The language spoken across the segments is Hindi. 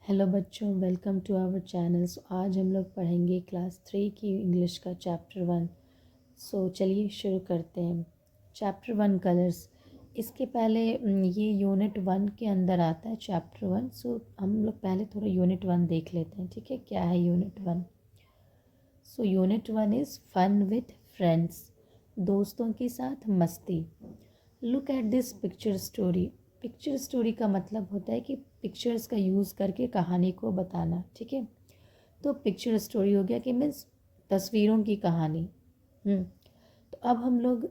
हेलो बच्चों, वेलकम टू आवर चैनल। आज हम लोग पढ़ेंगे क्लास 3 की इंग्लिश का चैप्टर 1। चलिए शुरू करते हैं। Chapter 1 colours. इसके पहले ये यूनिट 1 के अंदर आता है चैप्टर 1। हम लोग पहले थोड़ा यूनिट 1 देख लेते हैं, ठीक है। क्या है unit 1? Unit 1 is fun with friends. दोस्तों के साथ मस्ती। Look at this picture story. Picture story का मतलब होता है कि पिक्चर्स का यूज़ करके कहानी को बताना, ठीक है। तो पिक्चर स्टोरी हो गया कि मीन्स तस्वीरों की कहानी। तो अब हम लोग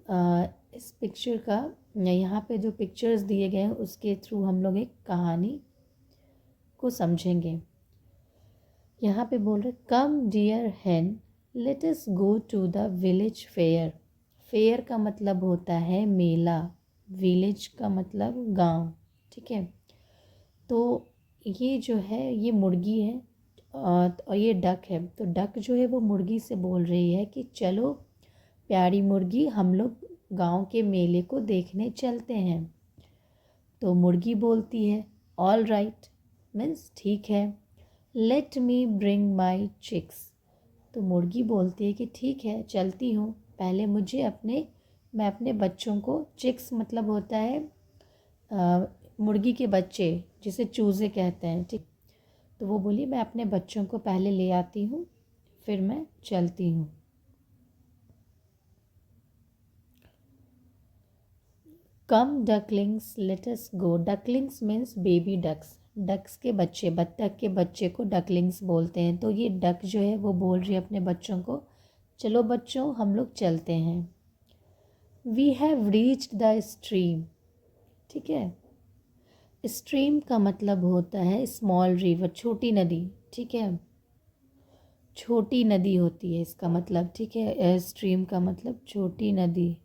इस पिक्चर का यहाँ पे जो पिक्चर्स दिए गए हैं उसके थ्रू हम लोग एक कहानी को समझेंगे। यहाँ पे बोल रहे come dear hen let us go to the village fair. Fair का मतलब होता है मेला, विलेज का मतलब गांव, ठीक है। तो ये जो है ये मुर्गी है और ये डक है। तो डक जो है वो मुर्गी से बोल रही है कि चलो प्यारी मुर्गी, हम लोग गांव के मेले को देखने चलते हैं। तो मुर्गी बोलती है ऑल राइट, मीन्स ठीक है। Let me bring my chicks. तो मुर्गी बोलती है कि ठीक है चलती हूँ, पहले मैं अपने बच्चों को, चिक्स मतलब होता है मुर्गी के बच्चे, जिसे चूज़े कहते हैं, ठीक। तो वो बोली मैं अपने बच्चों को पहले ले आती हूँ, फिर मैं चलती हूँ। Come ducklings let us go. Ducklings means baby ducks. Ducks के बच्चे, बत्तख के बच्चे को डकलिंग्स बोलते हैं। तो ये डक जो है वो बोल रही है अपने बच्चों को चलो बच्चों हम लोग चलते हैं। We have reached the stream, ठीक है। स्ट्रीम का मतलब होता है स्मॉल रिवर, छोटी नदी, ठीक है। छोटी नदी होती है इसका मतलब, ठीक है। स्ट्रीम का मतलब छोटी नदी।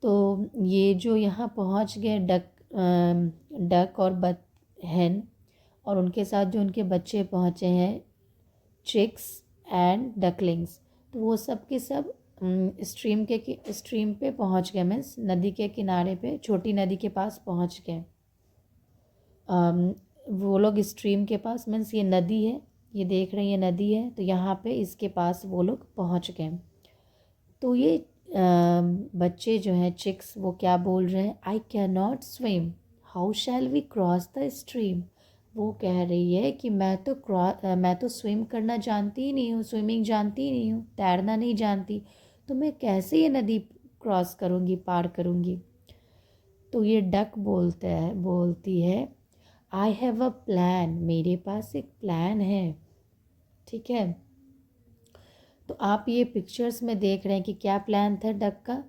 तो ये जो यहाँ पहुँच गए डक और हैन, और उनके साथ जो उनके बच्चे पहुँचे हैं चिक्स एंड डकलिंग्स, तो वो सब के सब स्ट्रीम पे पहुँच गए, मीन्स नदी के किनारे पे, छोटी नदी के पास पहुँच गए। वो लोग स्ट्रीम के पास, मीन्स ये नदी है, ये देख रहे हैं ये नदी है, तो यहाँ पे इसके पास वो लोग पहुँच गए। तो ये बच्चे जो हैं चिक्स वो क्या बोल रहे हैं, I can not swim, how shall we cross the stream. वो कह रही है कि मैं तो स्विम करना जानती ही नहीं हूँ, स्विमिंग जानती ही नहीं हूँ, तैरना नहीं जानती, तो मैं कैसे ये नदी क्रॉस करूँगी, पार करूँगी। तो ये डक बोलती है आई हैव अ प्लान, मेरे पास एक प्लान है, ठीक है। तो आप ये पिक्चर्स में देख रहे हैं कि क्या प्लान था डक का।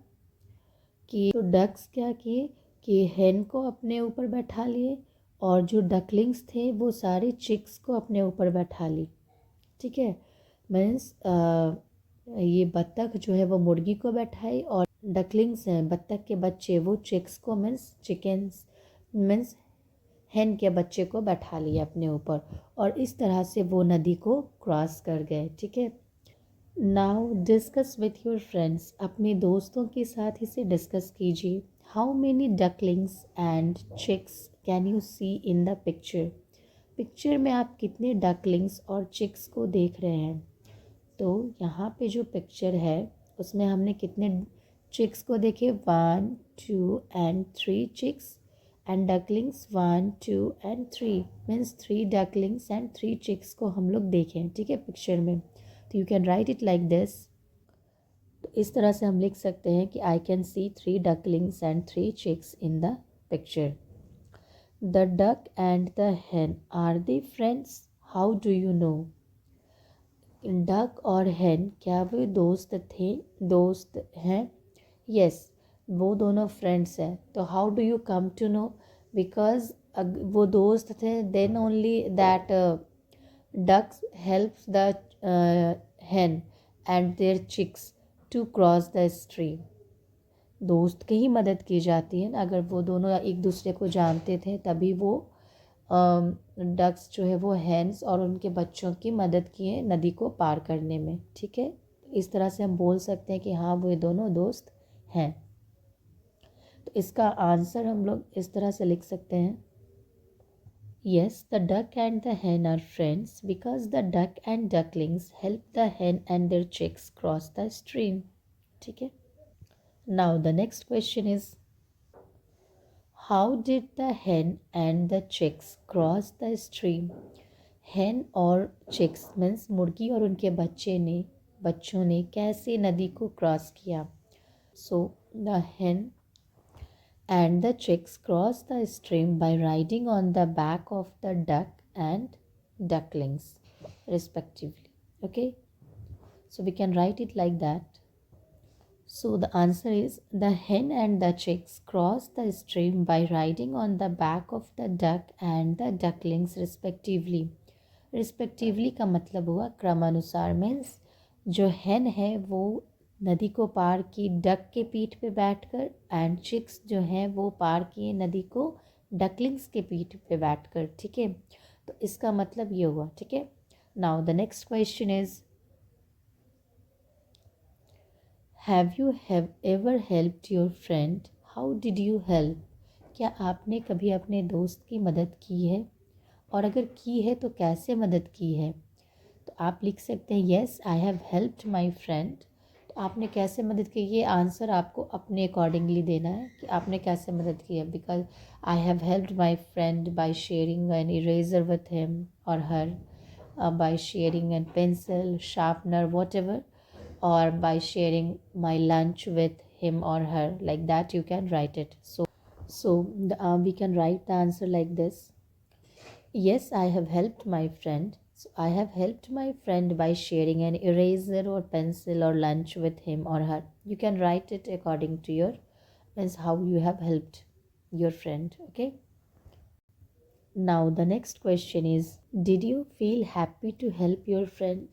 कि तो डक्स क्या किए कि हेन को अपने ऊपर बैठा लिए, और जो डकलिंग्स थे वो सारे चिक्स को अपने ऊपर बैठा ली, ठीक है। मीन्स ये बत्तख जो है वो मुर्गी को बैठाई, और डकलिंग्स हैं बत्तख के बच्चे, वो चिक्स को, मीन्स चिकन्स, मीन्स हेन के बच्चे को बैठा लिया अपने ऊपर, और इस तरह से वो नदी को क्रॉस कर गए, ठीक है। Now discuss with your friends. अपने दोस्तों के साथ इसे डिस्कस कीजिए। How many ducklings and chicks can you see in the picture. Picture में आप कितने डकलिंग्स और चिक्स को देख रहे हैं। तो यहाँ पे जो पिक्चर है उसमें हमने कितने चिक्स को देखे, 1 2 and 3 chicks, and ducklings 1 2 and 3, means 3 ducklings and 3 chicks को हम लोग देखें, ठीक है, पिक्चर में। तो you can write it like this. तो इस तरह से हम लिख सकते हैं कि I can see 3 ducklings and 3 chicks in the picture. The duck and the hen are they friends, how do you know. Duck और hen क्या वे दोस्त हैं? यस, वो दोनों फ्रेंड्स हैं। तो how do you come to know, because वो दोस्त थे, then only that ducks helps the hen and their chicks to cross the stream। दोस्त की ही मदद की जाती है ना, अगर वो दोनों एक दूसरे को जानते थे तभी वो डक्स जो है वो हैंस और उनके बच्चों की मदद किए नदी को पार करने में, ठीक है। इस तरह से हम बोल सकते हैं कि हाँ वो दोनों दोस्त हैं। तो इसका आंसर हम लोग इस तरह से लिख सकते हैं, Yes, the duck and the hen are friends because the duck and ducklings help the hen and their chicks cross the stream. ठीक है. Now the next question is, how did the hen and the chicks cross the stream? Hen और chicks means मुर्गी और उनके बच्चों ने कैसे नदी को क्रॉस किया? So the hen and the chicks cross the stream by riding on the back of the duck and ducklings respectively. Okay, so we can write it like that. So the answer is, the hen and the chicks cross the stream by riding on the back of the duck and the ducklings respectively. Respectively का मतलब हुआ क्रमानुसार, मीन्स जो hen है वो नदी को पार की डक के पीठ पे बैठकर, एंड चिक्स जो हैं वो पार किए नदी को डकलिंग्स के पीठ पे बैठकर. ठीक है, तो इसका मतलब ये हुआ. ठीक है. Now the next question is, have you ever helped your friend? How did you help? क्या आपने कभी अपने दोस्त की मदद की है, और अगर की है तो कैसे मदद की है? तो आप लिख सकते हैं, yes I have helped my friend. तो आपने कैसे मदद की, ये आंसर आपको अपने अकॉर्डिंगली देना है कि आपने कैसे मदद की है. Because I have helped my friend by sharing an eraser with him और her, by sharing an pencil sharpener whatever, or by sharing my lunch with him or her, like that you can write it. We can write the answer like this, yes I have helped my friend. So I have helped my friend by sharing an eraser or pencil or lunch with him or her. You can write it according to your, means how you have helped your friend. Okay, now the next question is, did you feel happy to help your friend?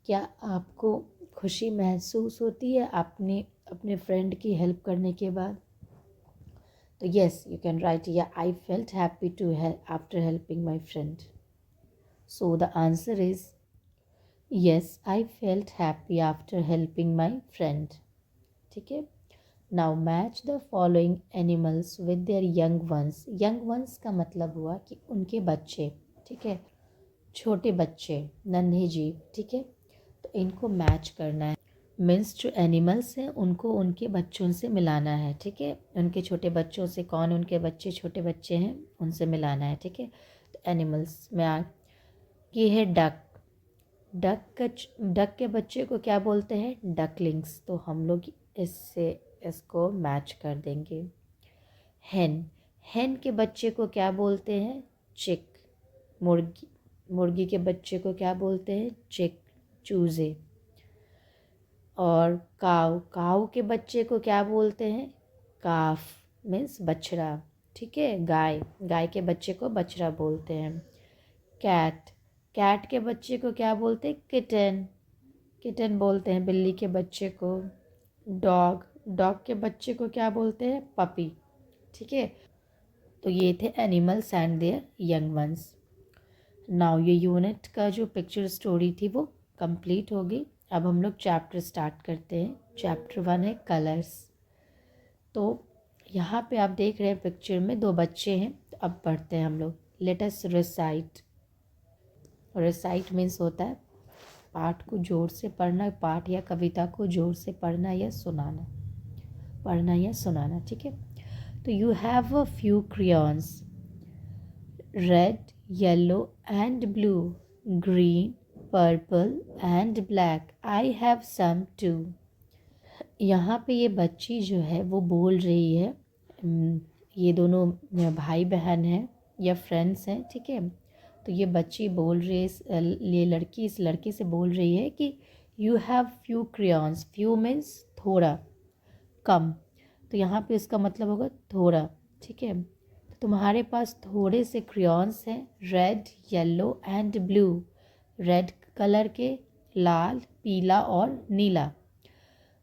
क्या आपको खुशी महसूस होती है आपने अपने फ्रेंड की हेल्प करने के बाद? तो येस यू कैन राइट, या I felt happy to help after helping my friend. So the answer is, yes I felt happy after helping my friend. ठीक है. Now match the following animals with their young ones. Young ones का मतलब हुआ कि उनके बच्चे. ठीक है, छोटे बच्चे, नन्हे जीव. ठीक है, तो इनको मैच करना है. मीन्स जो एनिमल्स हैं उनको उनके बच्चों से मिलाना है. ठीक है, उनके छोटे बच्चों से, कौन उनके बच्चे छोटे बच्चे हैं उनसे मिलाना है. ठीक है, तो एनिमल्स में ये है डक. डक के बच्चे को क्या बोलते हैं? डकलिंग्स. तो हम लोग इससे इसको मैच कर देंगे. हेन के बच्चे को क्या बोलते हैं? चिक. मुर्गी के बच्चे को क्या बोलते हैं? चिक, चूजे. और काऊ के बच्चे को क्या बोलते हैं? काफ, मीन्स बछड़ा. ठीक है, गाय के बच्चे को बछड़ा बोलते हैं. कैट के बच्चे को क्या बोलते हैं? किटन बोलते हैं बिल्ली के बच्चे को. डॉग के बच्चे को क्या बोलते हैं? पपी. ठीक है, तो ये थे animals and there young once. Now ये यूनिट का जो पिक्चर स्टोरी थी वो कंप्लीट हो गई. अब हम लोग चैप्टर स्टार्ट करते हैं. चैप्टर 1 है कलर्स. तो यहाँ पे आप देख रहे हैं पिक्चर में 2 बच्चे हैं. तो अब पढ़ते हैं हम लोग. Let us recite. Recite means होता है पाठ को जोर से पढ़ना, पाठ या कविता को जोर से पढ़ना या सुनाना. ठीक है. तो you have a few crayons, red, yellow and blue, green, purple and black. I have some too. यहाँ पे ये बच्ची जो है वो बोल रही है, ये दोनों भाई बहन हैं या फ्रेंड्स हैं. ठीक है, तो ये बच्ची बोल रही है, ये लड़की इस लड़के से बोल रही है कि you have few crayons. Few means थोड़ा, कम. तो यहाँ पे इसका मतलब होगा थोड़ा. ठीक है, तो तुम्हारे पास थोड़े से क्रेयॉन्स हैं, red, yellow and blue. Red colour के, लाल, पीला और नीला.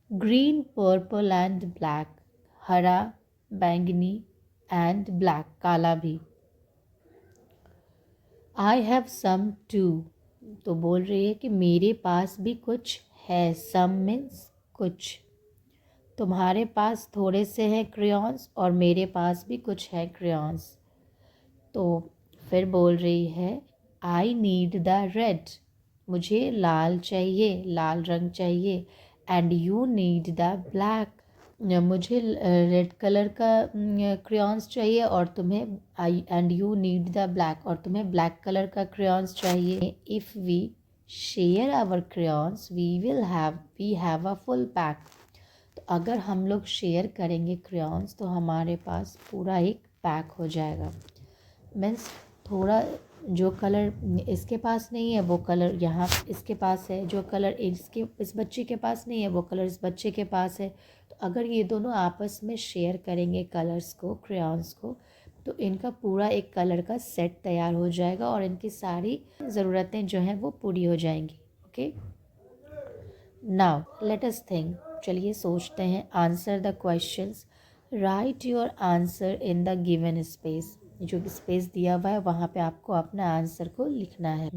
Green, purple and black. हरा, बैंगनी एंड ब्लैक, काला भी. I have some too. तो बोल रही है कि मेरे पास भी कुछ है. सम मीन्स कुछ. तुम्हारे पास थोड़े से हैं क्रेयॉन्स और मेरे पास भी कुछ है क्रेयॉन्स। तो फिर बोल रही है आई नीड द रेड, मुझे लाल चाहिए, लाल रंग चाहिए। And you need the black, मुझे रेड कलर का क्रेयॉन्स चाहिए और तुम्हें I and you need the black, और तुम्हें ब्लैक कलर का क्रेयॉन्स चाहिए। If we share our crayons we have a full pack. तो अगर हम लोग शेयर करेंगे क्रेयॉन्स तो हमारे पास पूरा एक पैक हो जाएगा। मीन्स थोड़ा जो कलर इसके पास नहीं है वो कलर यहाँ इसके पास है, जो कलर इस बच्चे के पास नहीं है वो कलर इस बच्चे के पास है। तो अगर ये दोनों आपस में शेयर करेंगे कलर्स को, क्रेयॉन्स को, तो इनका पूरा एक कलर का सेट तैयार हो जाएगा और इनकी सारी ज़रूरतें जो हैं वो पूरी हो जाएंगी। Okay, now let us think, चलिए सोचते हैं। Answer the questions, right your answer in the given space. जो स्पेस दिया हुआ है वहाँ पे आपको अपना आंसर को लिखना है।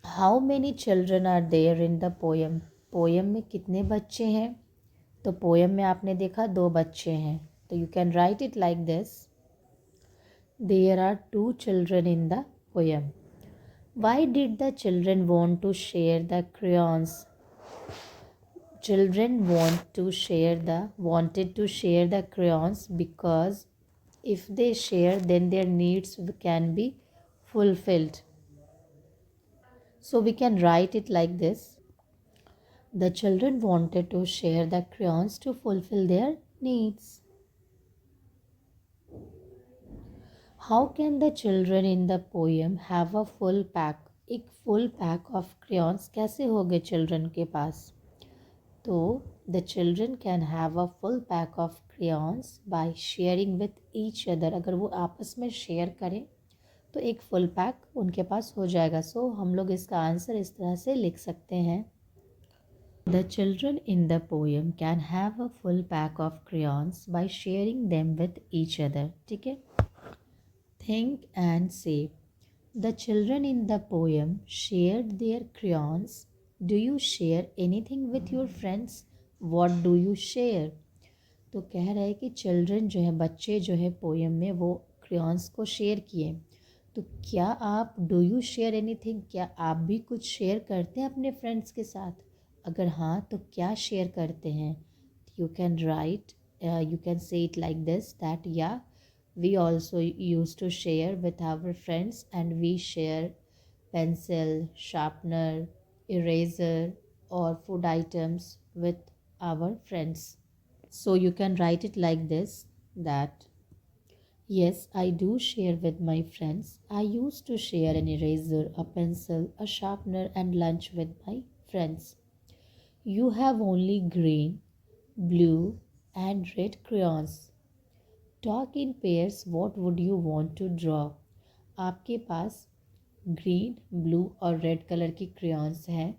How many children are there in the poem, poem में कितने बच्चे हैं? तो पोएम में आपने देखा 2 बच्चे हैं, तो you can write it like this, there are 2 children in the poem. Why did the children want to share the crayons? Children wanted to share the crayons because if they share then their needs can be fulfilled. So we can write it like this, the children wanted to share the crayons to fulfill their needs. How can the children in the poem have a full pack? एक full pack of crayons कैसे हो गए children के पास? तो the children can have a full pack of crayons by sharing with each other. अगर वो आपस में शेयर करें तो एक फुल पैक उनके पास हो जाएगा। सो हम लोग इसका आंसर इस तरह से लिख सकते हैं, The children in the poem can have a full pack of crayons by sharing them with each other. ठीक है, think and say, The children in the poem shared their crayons. Do you share anything with your friends? What do you share? तो कह रहा है कि चिल्ड्रन जो है, बच्चे जो है पोएम में वो क्रेयॉन्स को शेयर किए। तो क्या आप डू यू शेयर एनीथिंग, क्या आप भी कुछ शेयर करते हैं अपने फ्रेंड्स के साथ? अगर हाँ तो क्या शेयर करते हैं? You can right, you can say it like this, that या we also used to share with our friends and we share pencil, sharpener, eraser or food items with our friends. So you can write it like this, that yes, I do share with my friends. I used to share an eraser, a pencil, a sharpener and lunch with my friends. You have only green, blue and red crayons. Talk in pairs, what would you want to draw? आपके पास ग्रीन, ब्लू और रेड कलर की क्रेयॉन्स हैं,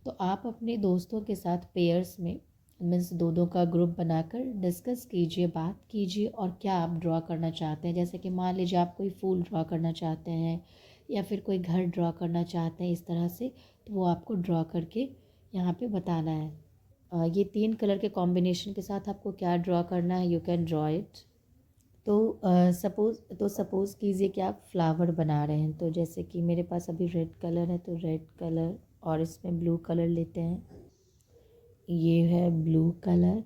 तो आप अपने दोस्तों के साथ पेयर्स में मीन्स दो का ग्रुप बनाकर डिस्कस कीजिए, बात कीजिए और क्या आप ड्रॉ करना चाहते हैं। जैसे कि मान लीजिए आप कोई फूल ड्रॉ करना चाहते हैं या फिर कोई घर ड्रॉ करना चाहते हैं इस तरह से, तो वो आपको ड्रॉ करके यहाँ पे बताना है। ये 3 कलर के कॉम्बिनेशन के साथ आपको क्या ड्रॉ करना है, यू कैन ड्रॉ इट। तो सपोज़ कीजिए कि आप फ्लावर बना रहे हैं, तो जैसे कि मेरे पास अभी रेड कलर है तो रेड कलर और इसमें ब्लू कलर लेते हैं, ये है ब्लू कलर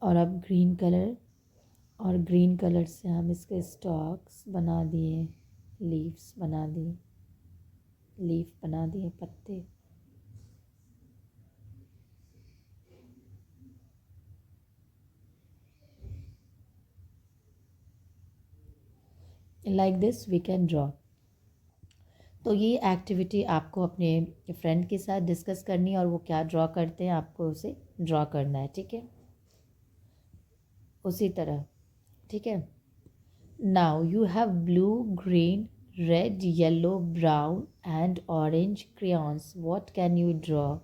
और अब ग्रीन कलर, और ग्रीन कलर से हम इसके स्टॉक्स बना दिए, लीव्स बना दिए, लीफ बना दिए, पत्ते। Like this we can draw. तो ये एक्टिविटी आपको अपने फ्रेंड के साथ डिस्कस करनी है और वो क्या ड्रॉ करते हैं आपको उसे ड्रॉ करना है, ठीक है, उसी तरह, ठीक है। Now you have blue, green, red, yellow, brown and orange crayons, what can you draw?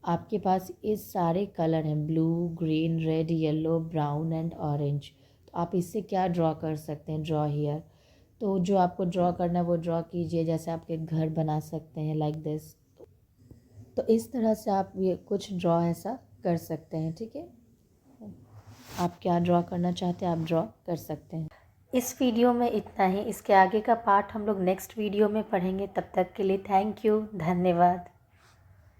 आपके पास ये सारे कलर हैं, blue, green, red, yellow, brown and orange. तो आप इससे क्या ड्रॉ कर सकते हैं? Draw here. तो जो आपको ड्रॉ करना है वो ड्रॉ कीजिए, जैसे आपके घर बना सकते हैं लाइक दिस। तो इस तरह से आप ये कुछ ड्रॉ ऐसा कर सकते हैं। ठीक है, आप क्या ड्रॉ करना चाहते हैं आप ड्रॉ कर सकते हैं। इस वीडियो में इतना ही। इसके आगे का पार्ट हम लोग नेक्स्ट वीडियो में पढ़ेंगे। तब तक के लिए थैंक यू, धन्यवाद।